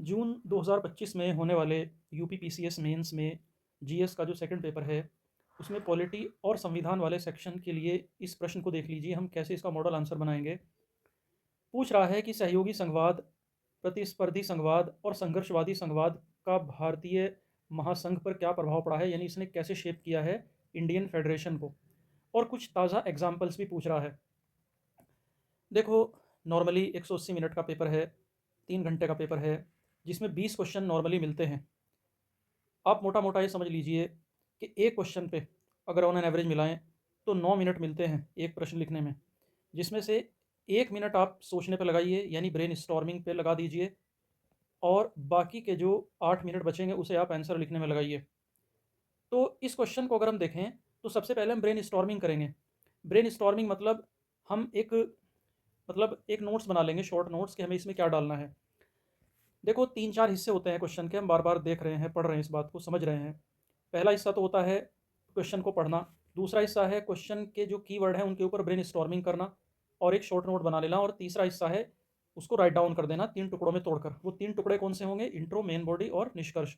जून 2025 में होने वाले यूपी पीसीएस मेंस में जीएस का जो सेकंड पेपर है, उसमें पॉलिटी और संविधान वाले सेक्शन के लिए इस प्रश्न को देख लीजिए, हम कैसे इसका मॉडल आंसर बनाएँगे। पूछ रहा है कि सहयोगी संघवाद, प्रतिस्पर्धी संघवाद और संघर्षवादी संघवाद का भारतीय महासंघ पर क्या प्रभाव पड़ा है, यानी इसने कैसे शेप किया है इंडियन फेडरेशन को। और कुछ ताज़ा एग्जाम्पल्स भी पूछ रहा है। देखो, नॉर्मली 180 मिनट का पेपर है, 3 घंटे का पेपर है, जिसमें 20 क्वेश्चन नॉर्मली मिलते हैं। आप मोटा मोटा ये समझ लीजिए कि एक क्वेश्चन पे अगर ऑन एन एवरेज मिलाएं तो 9 मिनट मिलते हैं एक प्रश्न लिखने में, जिसमें से 1 मिनट आप सोचने पे लगाइए, यानी ब्रेन स्टॉर्मिंग पे लगा दीजिए, और बाकी के जो 8 मिनट बचेंगे उसे आप आंसर लिखने में लगाइए। तो इस क्वेश्चन को अगर हम देखें तो सबसे पहले हम ब्रेन स्टॉर्मिंग करेंगे। ब्रेन स्टॉर्मिंग मतलब हम एक नोट्स बना लेंगे, शॉर्ट नोट्स, कि हमें इसमें क्या डालना है। देखो, 3-4 हिस्से होते हैं क्वेश्चन के, हम बार बार देख रहे हैं, पढ़ रहे हैं, इस बात को समझ रहे हैं। पहला हिस्सा तो होता है क्वेश्चन को पढ़ना, दूसरा हिस्सा है क्वेश्चन के जो कीवर्ड हैं उनके ऊपर ब्रेन स्टॉर्मिंग करना और एक शॉर्ट नोट बना लेना, और तीसरा हिस्सा है उसको राइट डाउन कर देना 3 टुकड़ों में तोड़कर। वो 3 टुकड़े कौन से होंगे? इंट्रो, मेन बॉडी और निष्कर्ष।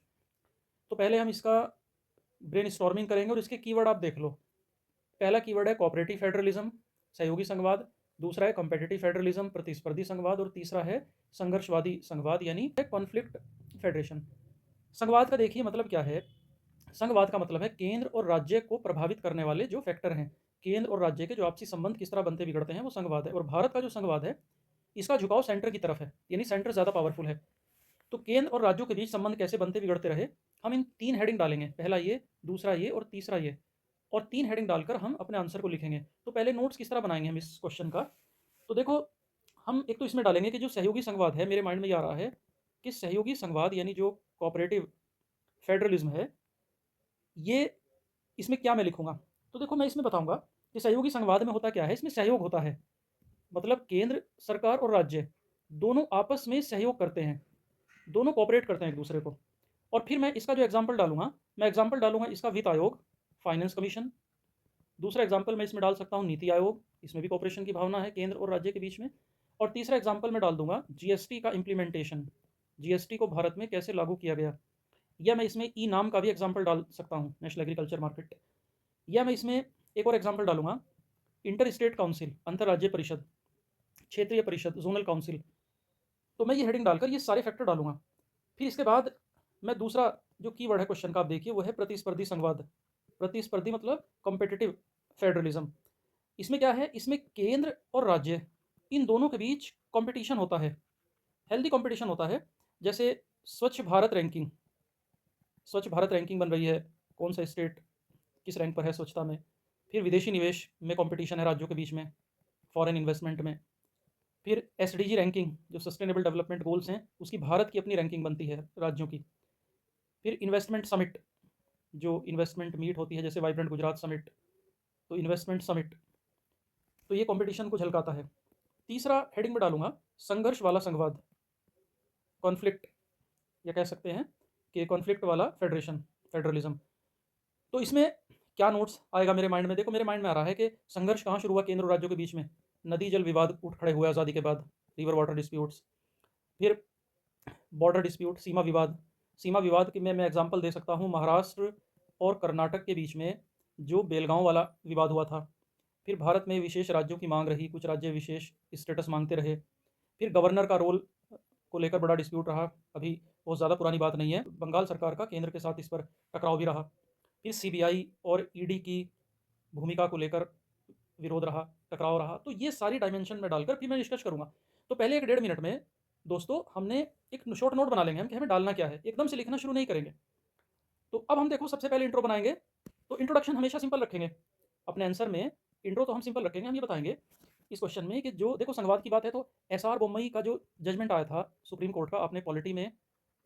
तो पहले हम इसका ब्रेन स्टॉर्मिंग करेंगे और इसके कीवर्ड आप देख लो। पहला कीवर्ड है कोऑपरेटिव फेडरलिज्म, सहयोगी संघवाद। दूसरा है कॉम्पिटिटिव फेडरलिज्म, प्रतिस्पर्धी संघवाद। और तीसरा है संघर्षवादी संघवाद, यानी कॉन्फ्लिक्ट फेडरेशन। संघवाद का देखिए मतलब क्या है। संघवाद का मतलब है केंद्र और राज्य को प्रभावित करने वाले जो फैक्टर हैं, केंद्र और राज्य के जो आपसी संबंध किस तरह बनते बिगड़ते हैं, वो संघवाद है। और भारत का जो संघवाद है, इसका झुकाव सेंटर की तरफ है, यानी सेंटर ज़्यादा पावरफुल है। तो केंद्र और राज्यों के बीच संबंध कैसे बनते बिगड़ते रहे, हम इन 3 हेडिंग डालेंगे, पहला ये, दूसरा ये और तीसरा ये। और 3 हेडिंग डालकर हम अपने आंसर को लिखेंगे। तो पहले नोट्स किस तरह बनाएंगे हम इस क्वेश्चन का। तो देखो, हम एक तो इसमें डालेंगे कि जो सहयोगी संघवाद है, मेरे माइंड में ये आ रहा है कि सहयोगी संघवाद यानी जो कोऑपरेटिव फेडरलिज्म है, ये इसमें क्या मैं लिखूंगा। तो देखो, मैं इसमें बताऊंगा कि सहयोगी संघवाद में होता क्या है। इसमें सहयोग होता है, मतलब केंद्र सरकार और राज्य दोनों आपस में सहयोग करते हैं, दोनों कोऑपरेट करते हैं एक दूसरे को। और फिर मैं इसका जो एग्जाम्पल डालूंगा, मैं एग्जाम्पल डालूंगा इसका वित्त आयोग, फाइनेंस कमीशन। दूसरा एग्जाम्पल मैं इसमें डाल सकता हूँ नीति आयोग, इसमें भी कोऑपरेशन की भावना है केंद्र और राज्य के बीच में। और तीसरा एग्जाम्पल मैं डाल दूंगा जीएसटी का इम्प्लीमेंटेशन, जीएसटी को भारत में कैसे लागू किया गया। या मैं इसमें ई नाम का भी एग्जाम्पल डाल सकता हूँ, नेशनल एग्रीकल्चर मार्केट। या मैं इसमें एक और एग्जाम्पल डालूंगा इंटर स्टेट काउंसिल, अंतर्राज्यीय परिषद, क्षेत्रीय परिषद, जोनल काउंसिल। तो मैं ये हेडिंग डालकर ये सारे फैक्टर डालूंगा। फिर इसके बाद मैं दूसरा जो कीवर्ड है क्वेश्चन का, आप देखिए, वो है प्रतिस्पर्धी संघवाद। प्रतिस्पर्धी मतलब कॉम्पिटिटिव फेडरलिज्म। इसमें क्या है, इसमें केंद्र और राज्य इन दोनों के बीच कंपटीशन होता है, हेल्दी कंपटीशन होता है। जैसे स्वच्छ भारत रैंकिंग, स्वच्छ भारत रैंकिंग बन रही है, कौन सा स्टेट किस रैंक पर है स्वच्छता में। फिर विदेशी निवेश में कंपटीशन है राज्यों के बीच में, फॉरेन इन्वेस्टमेंट में। फिर एसडीजी रैंकिंग, जो सस्टेनेबल डेवलपमेंट गोल्स हैं, उसकी भारत की अपनी रैंकिंग बनती है राज्यों की। फिर इन्वेस्टमेंट समिट, जो इन्वेस्टमेंट मीट होती है, जैसे वाइब्रेंट गुजरात समिट, तो इन्वेस्टमेंट समिट। तो ये कंपटीशन को झलकाता है। तीसरा हेडिंग में डालूंगा संघर्ष वाला संघवाद, कॉन्फ्लिक्ट, या कह सकते हैं कि कॉन्फ्लिक्ट वाला फेडरेशन, फेडरलिज्म। तो इसमें क्या नोट्स आएगा मेरे माइंड में। देखो, मेरे माइंड में आ रहा है कि संघर्ष कहाँ शुरू हुआ केंद्र और राज्यों के बीच में, नदी जल विवाद उठ खड़े हुए आज़ादी के बाद, रिवर वाटर डिस्प्यूट्स। फिर बॉर्डर डिस्प्यूट, सीमा विवाद। सीमा विवाद की मैं एग्जांपल दे सकता हूँ महाराष्ट्र और कर्नाटक के बीच में जो बेलगांव वाला विवाद हुआ था। फिर भारत में विशेष राज्यों की मांग रही, कुछ राज्य विशेष स्टेटस मांगते रहे। फिर गवर्नर का रोल को लेकर बड़ा डिस्प्यूट रहा, अभी बहुत ज़्यादा पुरानी बात नहीं है, बंगाल सरकार का केंद्र के साथ इस पर टकराव भी रहा। फिर सीबीआई और ईडी की भूमिका को लेकर विरोध रहा, टकराव रहा। तो ये सारी डायमेंशन में डालकर फिर मैं डिस्कस करूंगा। तो पहले 1 डेढ़ मिनट में दोस्तों हमने एक शॉर्ट नोट बना लेंगे हम कि हमें डालना क्या है, एकदम से लिखना शुरू नहीं करेंगे। तो अब हम देखो, सबसे पहले इंट्रो बनाएंगे। तो इंट्रोडक्शन हमेशा सिंपल रखेंगे अपने आंसर में। इंट्रो तो हम सिंपल रखेंगे, हम ये बताएंगे इस क्वेश्चन में कि जो देखो संघवाद की बात है, तो एस आर बोम्मई का जो जजमेंट आया था सुप्रीम कोर्ट का, आपने पॉलिटी में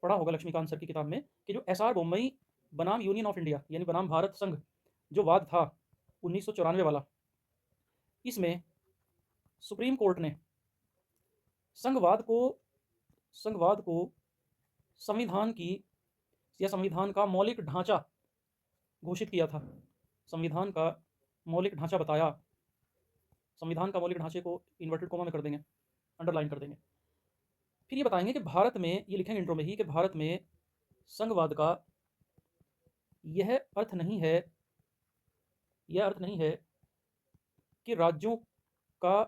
पढ़ा होगा लक्ष्मीकांत सर की किताब में, कि जो एस आर बोम्मई बनाम यूनियन ऑफ इंडिया यानी बनाम भारत संघ जो वाद था 1994 वाला, इसमें सुप्रीम कोर्ट ने संघवाद को संघवाद को संविधान की या संविधान का मौलिक ढांचा घोषित किया था। संविधान का मौलिक ढांचा बताया। संविधान का मौलिक ढांचे को इन्वर्टेड कोमा में कर देंगे, अंडरलाइन कर देंगे। फिर ये बताएंगे कि भारत में, ये लिखेंगे इंट्रो में ही, कि भारत में संघवाद का यह अर्थ नहीं है, यह अर्थ नहीं है कि राज्यों का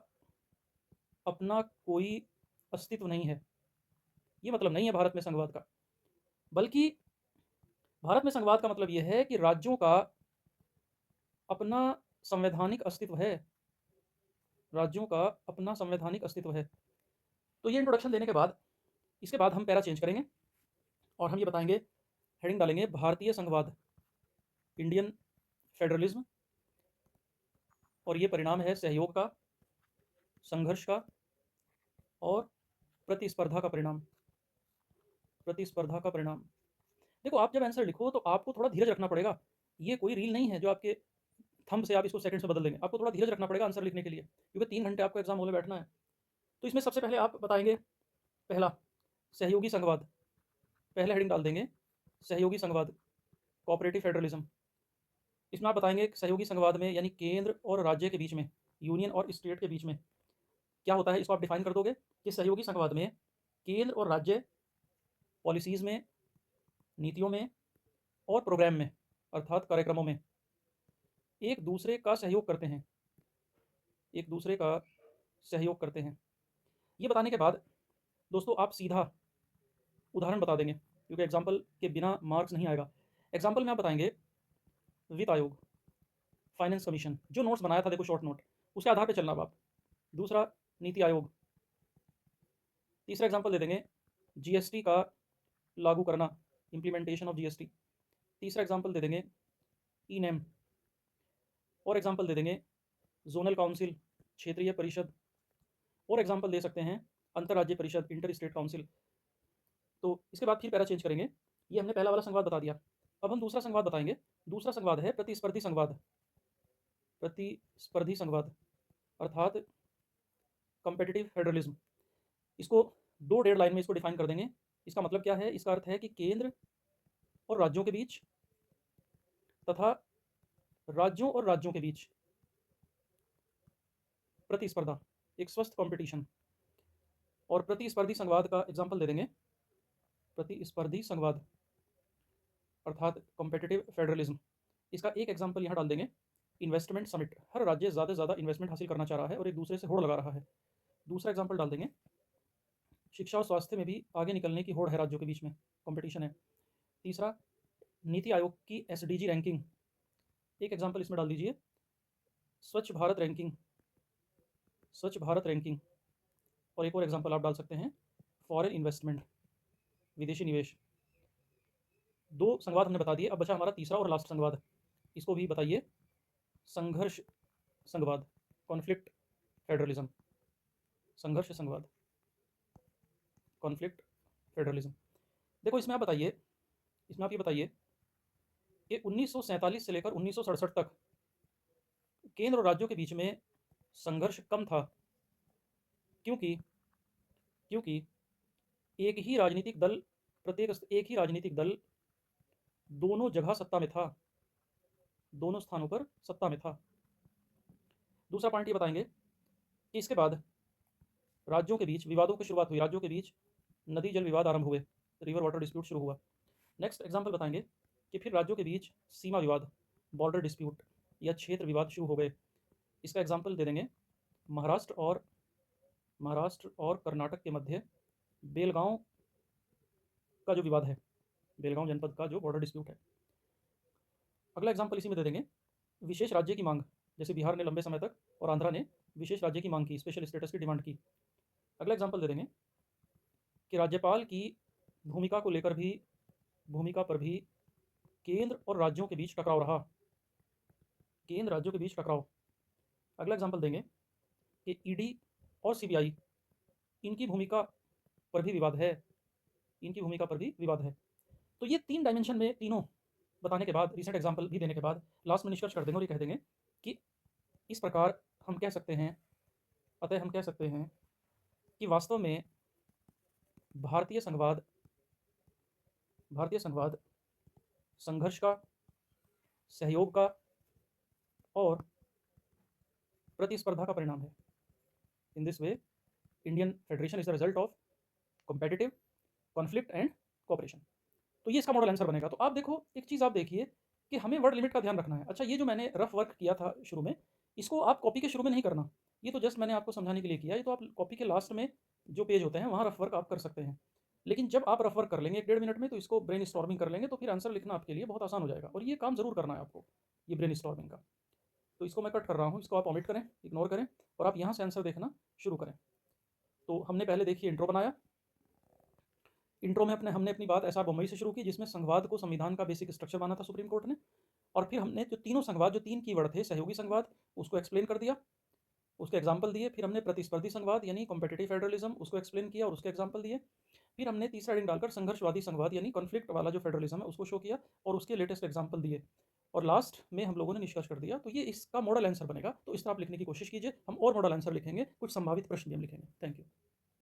अपना कोई अस्तित्व नहीं है। ये मतलब नहीं है भारत में संघवाद का, बल्कि भारत में संघवाद का मतलब यह है कि राज्यों का अपना संवैधानिक अस्तित्व है, राज्यों का अपना संवैधानिक अस्तित्व है। तो ये इंट्रोडक्शन देने के बाद, इसके बाद हम पैरा चेंज करेंगे और हम ये बताएंगे, हेडिंग डालेंगे भारतीय संघवाद, इंडियन फेडरलिज्म, और ये परिणाम है सहयोग का, संघर्ष का और प्रतिस्पर्धा का परिणाम, प्रतिस्पर्धा का परिणाम। देखो, आप जब आंसर लिखो तो आपको थोड़ा धीरज रखना पड़ेगा। ये कोई रील नहीं है जो आपके थंब से आप इसको सेकंड से बदल देंगे। आपको थोड़ा धीरज रखना पड़ेगा आंसर लिखने के लिए, क्योंकि 3 घंटे आपको एग्जाम हॉल में बैठना है। तो इसमें सबसे पहले आप बताएंगे, पहला सहयोगी संघवाद, पहले हेडिंग डाल देंगे सहयोगी संघवाद, कोऑपरेटिव फेडरलिज्म। इसमें आप बताएंगे सहयोगी संघवाद में यानी केंद्र और राज्य के बीच में, यूनियन और स्टेट के बीच में क्या होता है, इसको आप डिफाइन कर दोगे कि सहयोगी संघवाद में केंद्र और राज्य पॉलिसीज़ में, नीतियों में और प्रोग्राम में, अर्थात कार्यक्रमों में एक दूसरे का सहयोग करते हैं, एक दूसरे का सहयोग करते हैं। ये बताने के बाद दोस्तों आप सीधा उदाहरण बता देंगे, क्योंकि एग्जाम्पल के बिना मार्क्स नहीं आएगा। एग्जाम्पल में आप बताएंगे वित्त आयोग, फाइनेंस कमीशन, जो नोट्स बनाया था देखो शॉर्ट नोट, उसके आधार पे चलना अब आप। दूसरा नीति आयोग। तीसरा एग्जाम्पल दे देंगे जीएसटी का लागू करना, इम्प्लीमेंटेशन ऑफ जीएसटी। तीसरा एग्जाम्पल दे देंगे ई नैम, और एग्जाम्पल दे देंगे जोनल काउंसिल, क्षेत्रीय परिषद, और एग्जाम्पल दे सकते हैं अंतर्राज्यीय परिषद, इंटर स्टेट काउंसिल। तो इसके बाद फिर पैरा चेंज करेंगे। ये हमने पहला वाला संवाद बता दिया, अब हम दूसरा संवाद बताएंगे। दूसरा संवाद है प्रतिस्पर्धी संवाद, प्रतिस्पर्धी संवाद अर्थात कॉम्पिटिटिव फेडरलिज्म। इसको 2 डेढ़ लाइन में इसको डिफाइन कर देंगे। इसका मतलब क्या है, इसका अर्थ है कि केंद्र और राज्यों के बीच तथा राज्यों और राज्यों के बीच प्रतिस्पर्धा, एक स्वस्थ कंपटीशन। और प्रतिस्पर्धी संवाद का एग्जाम्पल दे देंगे प्रतिस्पर्धी संवाद अर्थात कॉम्पिटिटिव फेडरलिज्म। इसका एक एग्जाम्पल यहाँ डाल देंगे इन्वेस्टमेंट समिट, हर राज्य ज़्यादा से ज़्यादा इन्वेस्टमेंट हासिल करना चाह रहा है और एक दूसरे से होड़ लगा रहा है। दूसरा एग्जाम्पल डाल देंगे शिक्षा और स्वास्थ्य में भी आगे निकलने की होड़ है, राज्यों के बीच में कंपटीशन है। तीसरा नीति आयोग की एसडीजी रैंकिंग, एक एग्जाम्पल इसमें डाल दीजिए स्वच्छ भारत रैंकिंग, स्वच्छ भारत रैंकिंग। और एक और एग्जाम्पल आप डाल सकते हैं फॉरेन इन्वेस्टमेंट, विदेशी निवेश। 2 संवाद हमने बता दिए, अब बचा हमारा तीसरा और लास्ट संवाद, इसको भी बताइए संघर्ष संघवाद, कॉन्फ्लिक्ट फेडरलिज्म, संघर्ष संघवाद, कॉन्फ्लिक्ट फेडरलिज्म। देखो इसमें आप बताइए, इसमें आप ये बताइए कि 1947 से लेकर 1967 तक केंद्र और राज्यों के बीच में संघर्ष कम था, क्योंकि क्योंकि एक ही राजनीतिक दल, एक ही राजनीतिक दल दोनों जगह सत्ता में था, दोनों स्थानों पर सत्ता में था। दूसरा पॉइंट ये बताएंगे कि इसके बाद राज्यों के बीच विवादों की शुरुआत हुई, राज्यों के बीच नदी जल विवाद आरंभ हुए, रिवर वाटर डिस्प्यूट शुरू हुआ। नेक्स्ट एग्जाम्पल बताएंगे कि फिर राज्यों के बीच सीमा विवाद, बॉर्डर डिस्प्यूट या क्षेत्र विवाद शुरू हो गए। इसका एग्जाम्पल दे देंगे महाराष्ट्र और कर्नाटक के मध्य बेलगांव का जो विवाद है, बेलगांव जनपद का जो बॉर्डर डिस्प्यूट है। अगला एग्जाम्पल इसी में दे देंगे विशेष राज्य की मांग, जैसे बिहार ने लंबे समय तक और आंध्रा ने विशेष राज्य की मांग की, स्पेशल स्टेटस की डिमांड की। अगला एग्जाम्पल दे देंगे कि राज्यपाल की भूमिका पर भी केंद्र और राज्यों के बीच टकराव रहा, केंद्र राज्यों के बीच टकराव। अगला एग्जाम्पल देंगे कि ईडी और सीबीआई, इनकी भूमिका पर भी विवाद है, इनकी भूमिका पर भी विवाद है। तो ये 3 डायमेंशन में तीनों बताने के बाद, रिसेंट एग्जाम्पल भी देने के बाद, लास्ट में निष्कर्ष कर देंगे और ये कह देंगे कि इस प्रकार हम कह सकते हैं, अतः हम कह सकते हैं कि वास्तव में भारतीय संघवाद संघर्ष का, सहयोग का और प्रतिस्पर्धा का परिणाम है। In this way Indian federation is the result of competitive, conflict and cooperation. तो ये इसका मॉडल आंसर बनेगा। तो आप देखो, एक चीज़ आप देखिए कि हमें वर्ड लिमिट का ध्यान रखना है। अच्छा, ये जो मैंने रफ वर्क किया था शुरू में, इसको आप कॉपी के शुरू में नहीं करना। ये तो जस्ट मैंने आपको समझाने के लिए किया है। ये तो आप कॉपी के लास्ट में जो पेज होते हैं, वहाँ रफ वर्क आप कर सकते हैं। लेकिन जब आप रफ वर्क कर लेंगे 1 डेढ़ मिनट में, तो इसको ब्रेनस्टॉर्मिंग कर लेंगे, तो फिर आंसर लिखना आपके लिए बहुत आसान हो जाएगा। और ये काम ज़रूर करना है आपको, ये ब्रेनस्टॉर्मिंग का। तो इसको मैं कट कर रहा हूँ, इसको आप ओमिट करें, इग्नोर करें और आप यहाँ से आंसर देखना शुरू करें। तो हमने पहले देखिए इंट्रो बनाया। इंट्रो में हमने अपनी बात एसआर बम्बई से शुरू की, जिसमें संघवाद को संविधान का बेसिक स्ट्रक्चर माना था सुप्रीम कोर्ट ने। और फिर हमने जो तीनों संघवाद, जो 3 कीवर्ड थे, सहयोगी संघवाद, उसको एक्सप्लेन कर दिया, उसके एग्जाम्पल दिए। फिर हमने प्रतिस्पर्धी संघवाद यानी कॉम्पिटिटिव फेडरलिज्म, उसको एक्सप्लेन किया और उसके एग्जाम्पल दिए। फिर हमने तीसरा हेडिंग डालकर संघर्षवादी संघवाद यानी कॉन्फ्लिक्ट वाला जो फेडरलिज्म है, उसको शो किया और उसके लेटेस्ट एग्जाम्पल दिए। और लास्ट में हम लोगों ने निष्कर्ष कर दिया। तो ये इसका मॉडल आंसर बनेगा। तो इस तरह आप लिखने की कोशिश कीजिए। हम और मॉडल आंसर लिखेंगे, कुछ संभावित प्रश्न भी हम लिखेंगे। Thank you.